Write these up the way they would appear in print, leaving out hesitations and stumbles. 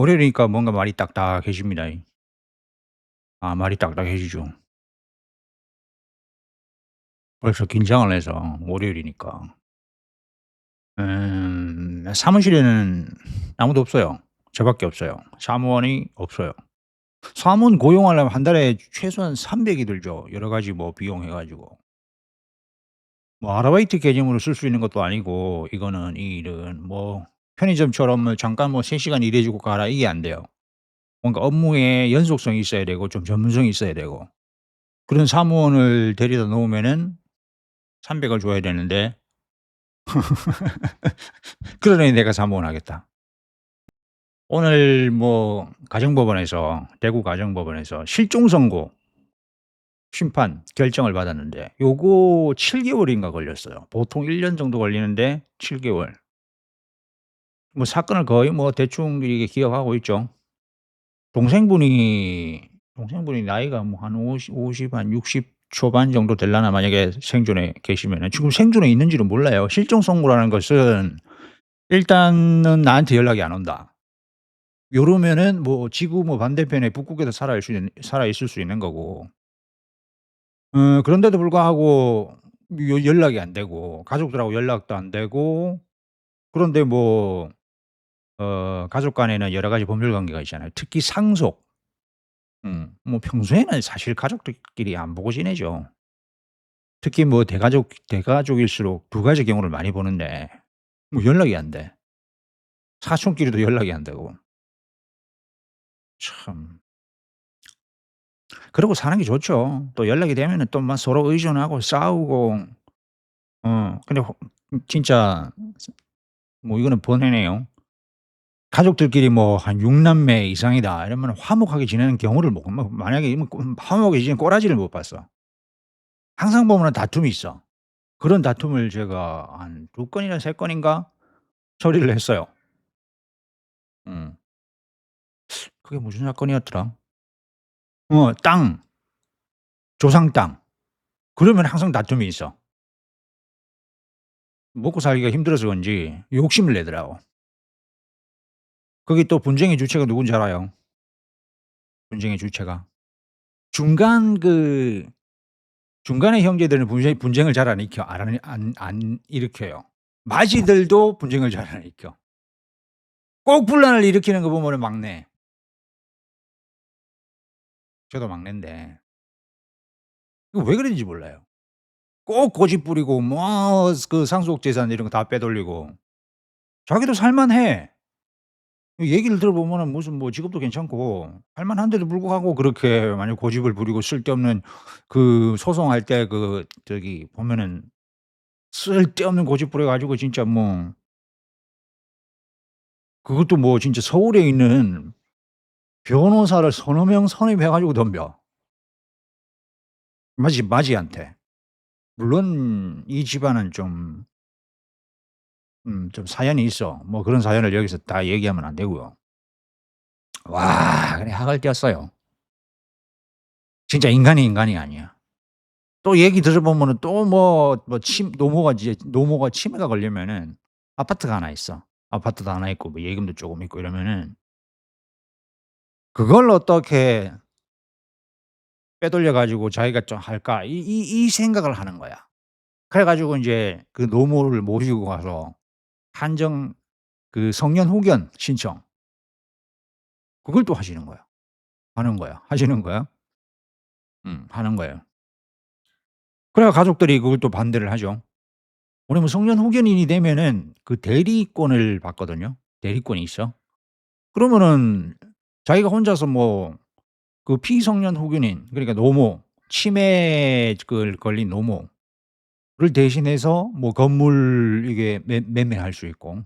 월요일이니까 뭔가 말이 딱딱해집니다. 말이 딱딱해지죠. 벌써 긴장을 해서 월요일이니까. 사무실에는 아무도 없어요. 저 밖에 없어요. 사무원이 없어요. 사무원 고용하려면 한 달에 최소한 300이 들죠. 여러 가지 뭐 비용 해 가지고. 뭐 아르바이트 개념으로 쓸 수 있는 것도 아니고 이거는 이 일은 뭐 편의점처럼 뭐 잠깐 뭐 3 시간 일해 주고 가라 이게 안 돼요. 뭔가 업무에 연속성이 있어야 되고 좀 전문성이 있어야 되고 그런 사무원을 데려다 놓으면은 300을 줘야 되는데 그러려니 내가 사무원 하겠다. 오늘 뭐 가정법원에서 대구 가정법원에서 실종 선고 심판 결정을 받았는데 요거 7 개월인가 걸렸어요. 보통 1년 정도 걸리는데 7 개월. 뭐 사건을 거의 뭐 대충 이렇게 기억하고 있죠. 동생분이 동생분이 나이가 뭐 한 50한 60 초반 정도 될라나 만약에 생존에 계시면은 지금 생존에 있는지는 몰라요. 실종 선고라는 것은 일단은 나한테 연락이 안 온다. 요러면은 뭐 지구 뭐 반대편에 북극에도 살아 있을 수 있는 거고 그런데도 불구하고 연락이 안 되고 가족들하고 연락도 안 되고 그런데 뭐 가족 간에는 여러 가지 법률 관계가 있잖아요. 특히 상속. 뭐 평소에는 사실 가족들끼리 안 보고 지내죠. 특히 뭐 대가족일수록 두 가지 경우를 많이 보는데 뭐 연락이 안 돼. 사촌끼리도 연락이 안 되고. 참 그러고 사는 게 좋죠. 또 연락이 되면은 또 막 서로 의존하고 싸우고 근데 진짜 뭐 이거는 번외네요. 가족들끼리 뭐 한 6 남매 이상이다 이러면 화목하게 지내는 경우를 뭐 만약에 이러면 화목하게 지내는 꼬라지를 못 봤어. 항상 보면은 다툼이 있어. 그런 다툼을 제가 한 2 건이나 3 건인가 처리를 했어요. 음. 그게 무슨 사건이었더라? 땅, 조상 땅. 그러면 항상 다툼이 있어. 먹고 살기가 힘들어서 그런지 욕심을 내더라고. 거기 또 분쟁의 주체가 누군지 알아요? 분쟁의 주체가. 중간 그 중간의 형제들은 분쟁을 잘 안 일으켜요. 맏이들도 분쟁을 잘 안 일으켜. 꼭 분란을 일으키는 거 보면은 막내. 저도 막내인데 이거 왜 그런지 몰라요. 꼭 고집 부리고 뭐 그 상속 재산 이런 거 다 빼돌리고 자기도 살만해. 얘기를 들어보면은 무슨 뭐 직업도 괜찮고 할만한데도 불구하고 그렇게 만약 고집을 부리고 쓸데없는 그 소송할 때 그 저기 보면은 쓸데없는 고집 부려 가지고 진짜 뭐 그것도 뭐 진짜 서울에 있는 변호사를 서너 명 선임해 가지고 덤벼. 맞이한테. 물론 이 집안은 좀 사연이 있어. 뭐 그런 사연을 여기서 다 얘기하면 안 되고요. 와 그냥 학을 띄었어요. 진짜 인간이 인간이 아니야. 또 얘기 들어보면은 또 뭐 침 노모가 치매가 걸리면은 아파트가 하나 있어. 아파트도 하나 있고 뭐 예금도 쪼금 있고 이러면은 그걸 어떻게 빼돌려 가지고 자기가 좀 할까 이 생각을 하는 거야. 그래 가지고 인제 그 노모를 모시고 가서 한정 그 성년 후견 신청 그걸 또 하시는 거야. 하는 거야. 하시는 거야. 하는 거예요. 그래 가족들이 그걸 또 반대를 하죠. 왜냐면 성년 후견인이 되면은 그 대리권을 받거든요. 대리권이 있어. 그러면은 자기가 혼자서 뭐 그 피성년 후견인 그러니까 노모, 치매에 걸린 노모를 대신해서 뭐 건물 이게 매매할 수 있고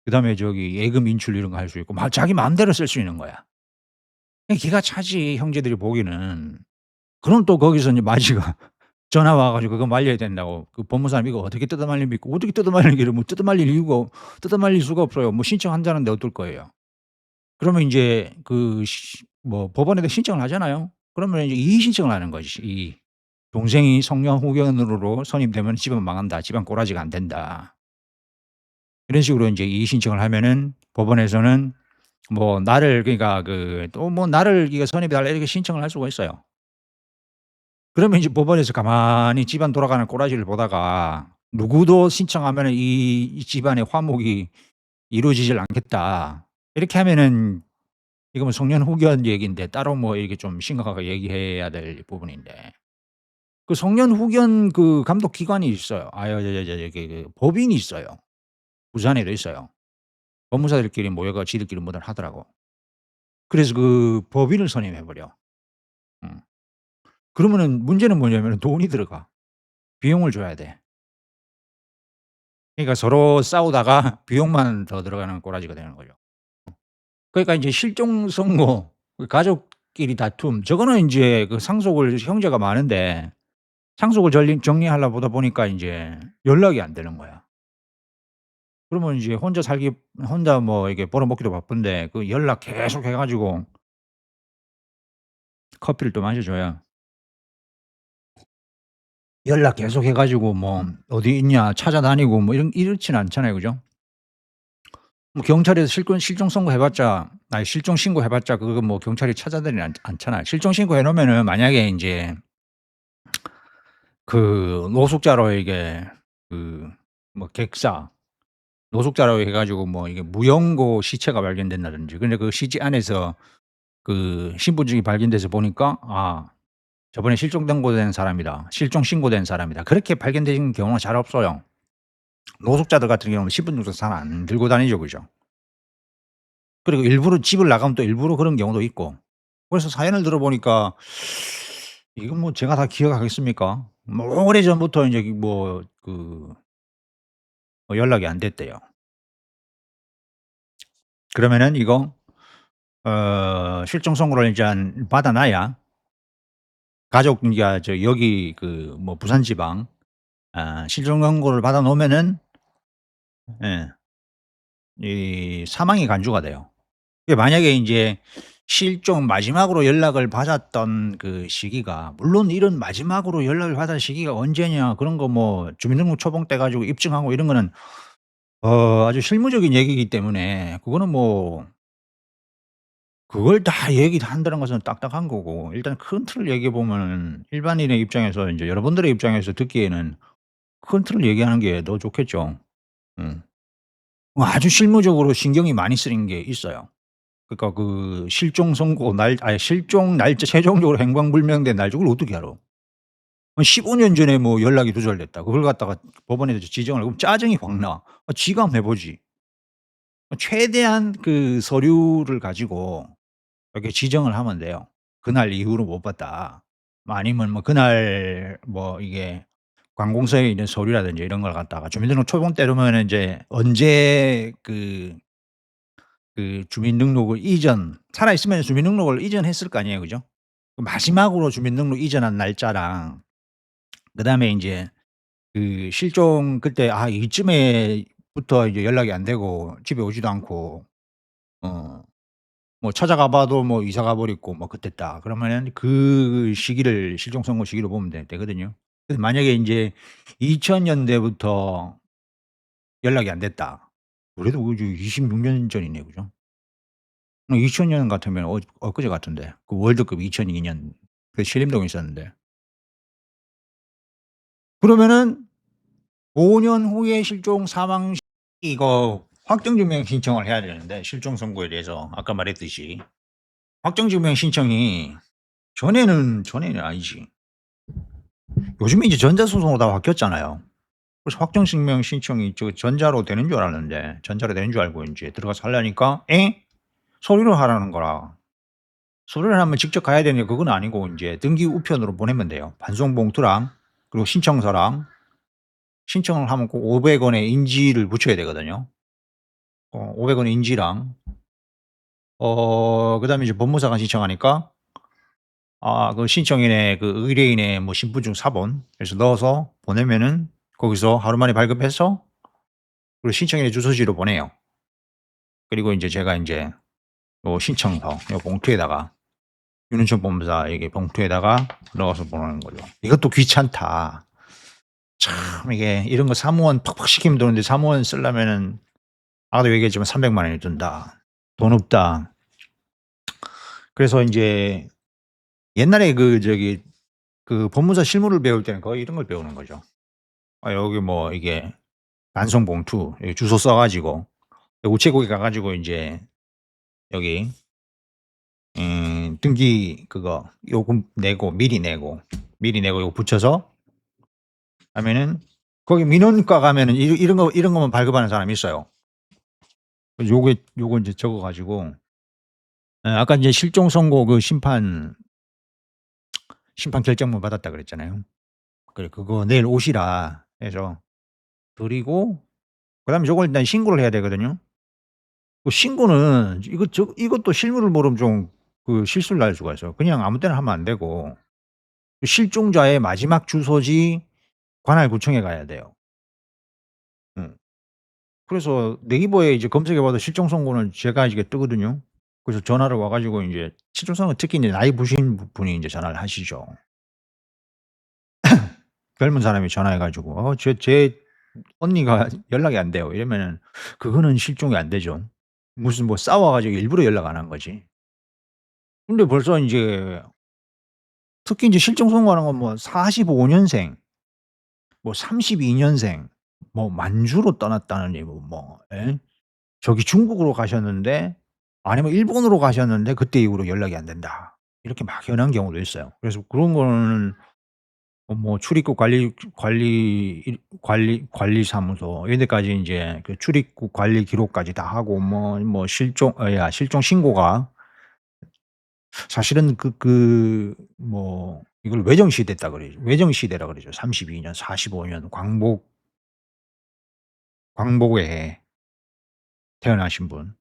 그다음에 저기 예금 인출 이런 거 할 수 있고 막 자기 마음대로 쓸 수 있는 거야. 그냥 기가 차지 형제들이 보기는. 그럼 또 거기서 인제 마지가 전화 와 가지고 그거 말려야 된다고. 그 법무사님 "이거 어떻게 뜯어 말립니까?" 어떻게 뜯어 말리는 게 뭐 뜯어 말릴 수가 없어요. 뭐 신청한다는데 어떨 거예요. 그러면 인제 그 뭐 법원에다 신청을 하잖아요. 그러면 이제 이의 신청을 하는 거지. 이의. 동생이 성년 후견으로 선임되면 집은 망한다. 집안 꼬라지가 안 된다. 이런 식으로 인제 이의 신청을 하면은 법원에서는 뭐 나를 그러니까 또 뭐 나를 이거 선임해 달라 이렇게 신청을 할 수가 있어요. 그러면 이제 법원에서 가만히 집안 돌아가는 꼬라지를 보다가 누구도 신청하면은 이 집안의 화목이 이루어지질 않겠다. 이렇게 하면은 이거 뭐 성년 후견 얘기인데 따로 뭐 이렇게 좀 심각하게 얘기해야 될 부분인데 그 성년 후견 그 감독 기관이 있어요. 여기 법인이 있어요. 부산에도 있어요. 법무사들끼리 모여가 지들끼리 뭐들 하더라고. 그래서 그 법인을 선임해 버려. 음. 그러면은 문제는 뭐냐면은 돈이 들어가. 비용을 줘야 돼. 그러니까 서로 싸우다가 비용만 더 들어가는 꼬라지가 되는 거죠. 그러니까 인제 실종 선고 그 가족끼리 다툼 저거는 인제 그 상속을 형제가 많은데 상속을 정리하려 보다 보니까 인제 연락이 안 되는 거야. 그러면 이제 혼자 뭐 이렇게 벌어먹기도 바쁜데 그 연락 계속 해 가지고 커피를 또 마셔 줘야 연락 계속 해 가지고 뭐 "어디 있냐." 찾아다니고 뭐 이렇지는 않잖아요. 그죠? 뭐 경찰에서 실종 선고해 봤자 아니 실종 신고해 봤자 그거 뭐 경찰이 찾아다니지 않잖아요. 실종 신고해 놓으면은 만약에 인제 그 노숙자로 이게 그 뭐 객사 노숙자라고 해 가지고 뭐 이게 무연고 시체가 발견된다든지 근데 그 시체 안에서 그 신분증이 발견돼서 보니까 '아 저번에 실종 등고된 사람이다. 실종 신고된 사람이다.' 그렇게 발견되는 경우가 잘 없어요. 노숙자들 같은 경우는 신분증도 잘 안 들고 다니죠. 그죠? 그리고 일부러 집을 나가면 또 일부러 그런 경우도 있고. 그래서 사연을 들어보니까 이건 뭐 제가 다 기억하겠습니까? 뭐 오래전부터 인제 연락이 안 됐대요. 그러면은 이거 실종 선고를 일단 받아 놔야 가족 그러니까 여기 뭐 부산 지방 실종 선고를 받아 놓으면은 예 이 사망이 간주가 돼요. 이게 만약에 인제 실종 마지막으로 연락을 받았던 그 시기가 물론 이런 마지막으로 연락을 받은 시기가 언제냐 그런 거 뭐 주민등록 초봉 떼 가지고 입증하고 이런 거는 아주 실무적인 얘기이기 때문에 그거는 뭐 그걸 다 얘기한다는 것은 딱딱한 거고 일단 큰 틀을 얘기해 보면은 일반인의 입장에서 인제 여러분들의 입장에서 듣기에는 큰 틀을 얘기하는 게 더 좋겠죠. 음. 아주 실무적으로 신경이 많이 쓰이는 게 있어요. 그러니까 그 실종 선고 날 아니 실종 날짜 최종적으로 행방불명된 날짜 그걸 어떻게 알아? 15년 전에 뭐 연락이 두절됐다. 그걸 갖다가 법원에서 지정을 그럼 짜증이 확 나. 지가 한번 해 보지. 최대한 그 서류를 가지고 이렇게 지정을 하면 돼요. "그날 이후로 못 봤다." 뭐 아니면 뭐 그날 뭐 이게 관공서에 있는 서류라든지 이런 걸 갖다가 주민등록 초본 때려면은 인제 언제 주민등록을 살아 있으면 주민등록을 이전했을 거 아니에요. 그죠? 그 마지막으로 주민등록 이전한 날짜랑 그다음에 인제 그 실종 그때 이쯤에부터 이제 연락이 안 되고 집에 오지도 않고 어 뭐 찾아가 봐도 뭐 이사 가 버렸고 뭐 그때다. 그러면은 그 시기를 실종 선고 시기로 보면 되거든요. 그래서 만약에 인제 2000 년대부터 연락이 안 됐다. 그래도 그죠 26년 전이네요. 그죠? 2000년 같으면 엊그제 같은데. 그 월드컵 2002년 그 신림동에 있었는데. 그러면은 5년 후에 실종 사망 시 이거 확정증명 신청을 해야 되는데 실종 선고에 대해서 아까 말했듯이 확정증명 신청이 전에는 아니지. 요즘에 이제 전자소송으로 다 바뀌었잖아요. 그래서 확정증명 신청이 전자로 되는 줄 알았는데 전자로 되는 줄 알고 인제 들어가서 하려니까 서류로 하라는 거라. 서류를 하면 직접 가야 되는데 그건 아니고 인제 등기 우편으로 보내면 돼요. 반송 봉투랑 그리고 신청서랑 신청을 하면 꼭 500 원의 인지를 붙여야 되거든요. 500 원의 인지랑 그다음에 이제 법무사가 신청하니까 그 신청인의 그 의뢰인의 뭐 신분증 사본 해서 넣어서 보내면은 거기서 하루 만에 발급해서 그리고 신청인의 주소지로 보내요. 그리고 인제 제가 인제 요 신청서 요 봉투에다가 윤은총 법무사에게 봉투에다가 넣어서 보내는 거죠. 이것도 귀찮다. 참 이게 이런 거 사무원 팍팍 시키면 되는데 사무원 쓰려면은 아까도 얘기했지만 300만 원이 든다. 돈 없다. 그래서 인제 옛날에 그 저기 그 법무사 실무를 배울 때는 거의 이런 걸 배우는 거죠. 여기 뭐 이게 반송 봉투 여기 주소 써 가지고 우체국에 가 가지고 인제 여기 등기 그거 요금 내고 미리 내고 요거 붙여서 하면은 거기 민원과 가면은 이런 것만 발급하는 사람이 있어요. 그래서 요거 인제 적어 가지고 아까 인제 실종 선고 그 심판 결정문 받았다 그랬잖아요. 그래 그거 내일 오시라 해서 드리고 그다음에 저걸 일단 신고를 해야 되거든요. 그 신고는 이것도 실무를 모르면 좀 그 실수를 날 수가 있어요. 그냥 아무 때나 하면 안 되고 그 실종자의 마지막 주소지 관할구청에 가야 돼요. 음. 그래서 네이버에 이제 검색해 봐도 실종 선고는 제가 이게 뜨거든요. 그래서 전화를 와 가지고 인제 실종 선고 특히 인제 나이 드신 분이 인제 전화를 하시죠. 젊은 사람이 전화해 가지고 제 언니가 연락이 안 돼요." 이러면은 그거는 실종이 안 되죠. 무슨 뭐 싸워 가지고 일부러 연락 안 한 거지. 근데 벌써 인제 특히 인제 실종 선고하는 건 뭐 45 년생 뭐 32 년생 뭐 만주로 떠났다느니 예? 저기 중국으로 가셨는데 아니면 일본으로 가셨는데 그때 이후로 연락이 안 된다. 이렇게 막연한 경우도 있어요. 그래서 그런 거는 뭐 출입국 관리사무소 이런 데까지 인제 그 출입국 관리 기록까지 다 하고 실종 신고가 사실은 뭐 이걸 외정시됐다 그러죠. 외정시대라 그러죠. 32 년, 45년 광복에 태어나신 분.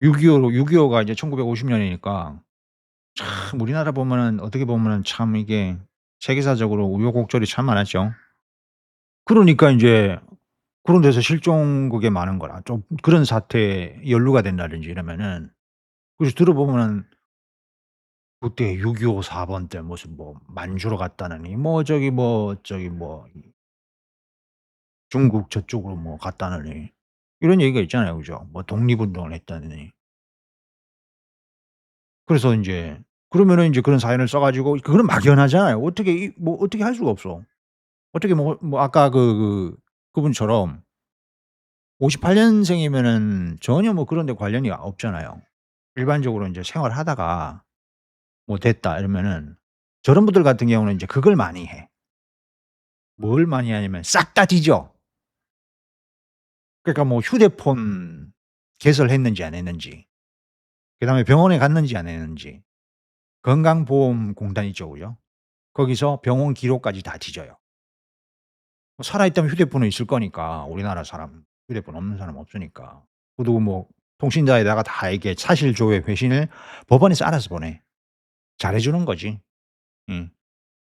6.25가 이제 1950 년이니까 참 우리나라 보면은 어떻게 보면은 참 이게 세계사적으로 우여곡절이 참 많았죠. 그러니까 인제 그런 데서 실종국에 많은 거라 좀 그런 사태에 연루가 된다든지 이러면은 그래서 들어보면은 그때 6.25 사번 때 무슨 뭐 만주로 갔다느니 저기 뭐 중국 저쪽으로 뭐 갔다느니 이런 얘기가 있잖아요. 그죠? 뭐 독립운동을 했다느니. 그래서 인제 그러면은 인제 그런 사연을 써 가지고 그거는 막연하잖아요. 어떻게 할 수가 없어. 어떻게 아까 그분처럼 58 년생이면은 전혀 뭐 그런 데 관련이 없잖아요. 일반적으로 인제 생활하다가 뭐 됐다 이러면은 저런 분들 같은 경우는 인제 그걸 많이 해. 뭘 많이 하냐면 싹 다 뒤져. 그러니까 뭐 휴대폰 개설했는지 안 했는지, 그다음에 병원에 갔는지 안 했는지, 건강보험공단 있죠. 그죠? 거기서 병원 기록까지 다 뒤져요. 뭐 살아있다면 휴대폰은 있을 거니까 우리나라 사람 휴대폰 없는 사람 없으니까. 그래도 뭐 통신사에다가 다 이렇게 사실 조회 회신을 법원에서 알아서 보내. 잘해 주는 거지. 음.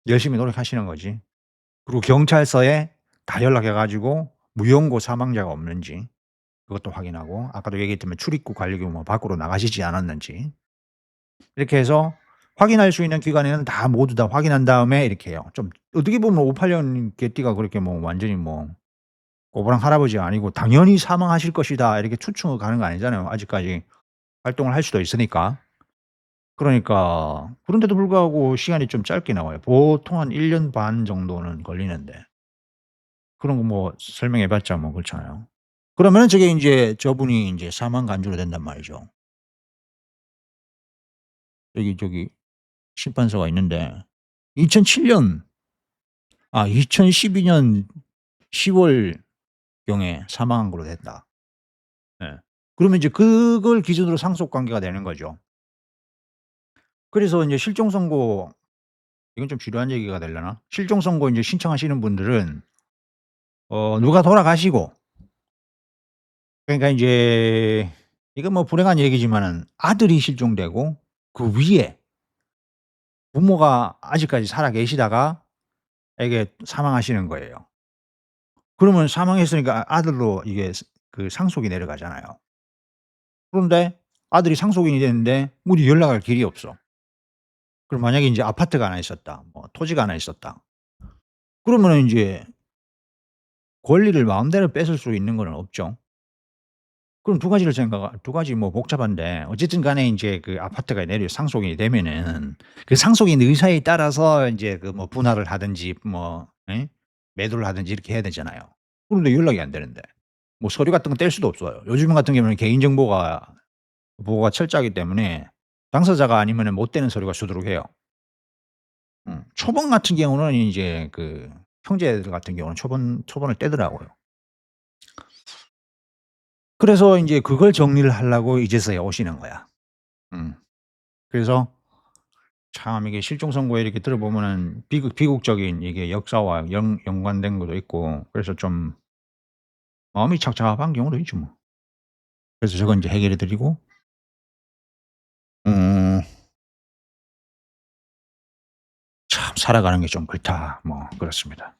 열심히 노력하시는 거지. 그리고 경찰서에 다 연락해 가지고 무연고 사망자가 없는지 그것도 확인하고 아까도 얘기했지만 출입국 관리局뭐 밖으로 나가시지 않았는지 이렇게 해서 확인할 수 있는 기관에는 다 모두 다 확인한 다음에 이렇게 해요. 좀 어떻게 보면 58년 개띠가 그렇게 뭐 완전히 뭐 꼬부랑 할아버지 아니고 '당연히 사망하실 것이다.' 이렇게 추측을 가는 거 아니잖아요. 아직까지 활동을 할 수도 있으니까. 그러니까 그런데도 불구하고 시간이 좀 짧게 나와요. 보통 한 1년 반 정도는 걸리는데 그런 거 뭐 설명해 봤자 뭐 그렇잖아요. 그러면은 저게 인제 저분이 인제 사망 간주로 된단 말이죠. 저기 심판서가 있는데 2007년 2012년 10 월경에 사망한 걸로 됐다. 예. 그러면 이제 그걸 기준으로 상속 관계가 되는 거죠. 그래서 인제 실종 선고 이건 좀 지루한 얘기가 되려나? 실종 선고 인제 신청하시는 분들은 누가 돌아가시고 그러니까 인제 이건 뭐 불행한 얘기지만은 아들이 실종되고 그 위에 부모가 아직까지 살아 계시다가 이게 사망하시는 거예요. 그러면 사망했으니까 아들로 이게 상속이 내려가잖아요. 그런데 아들이 상속인이 됐는데 우리 연락할 길이 없어. 그럼 만약에 인제 아파트가 하나 있었다. 뭐 토지가 하나 있었다. 그러면은 인제 권리를 마음대로 뺏을 수 있는 거는 없죠. 그럼 두 가지 뭐 복잡한데 어쨌든 간에 인제 그 아파트가 내려 상속이 되면은 그 상속인 의사에 따라서 인제 그 뭐 분할을 하든지 뭐 예? 매도를 하든지 이렇게 해야 되잖아요. 그런데 연락이 안 되는데. 뭐 서류 같은 거 뗄 수도 없어요. 요즘 같은 경우는 개인정보가 보호가 철저하기 때문에 당사자가 아니면은 못 떼는 서류가 수두룩해요. 초본 같은 경우는 인제 그 형제들 같은 경우는 초본을 떼더라고요. 그래서 인제 그걸 정리를 하려고 이제서야 오시는 거야. 음. 그래서 참 이게 실종 선고에 이렇게 들어보면은 비극적인 이게 역사와 연관된 것도 있고 그래서 좀 마음이 착잡한 경우도 있죠 뭐. 그래서 저건 인제 해결해 드리고 음 참 살아가는 게 좀 그렇다. 뭐 그렇습니다.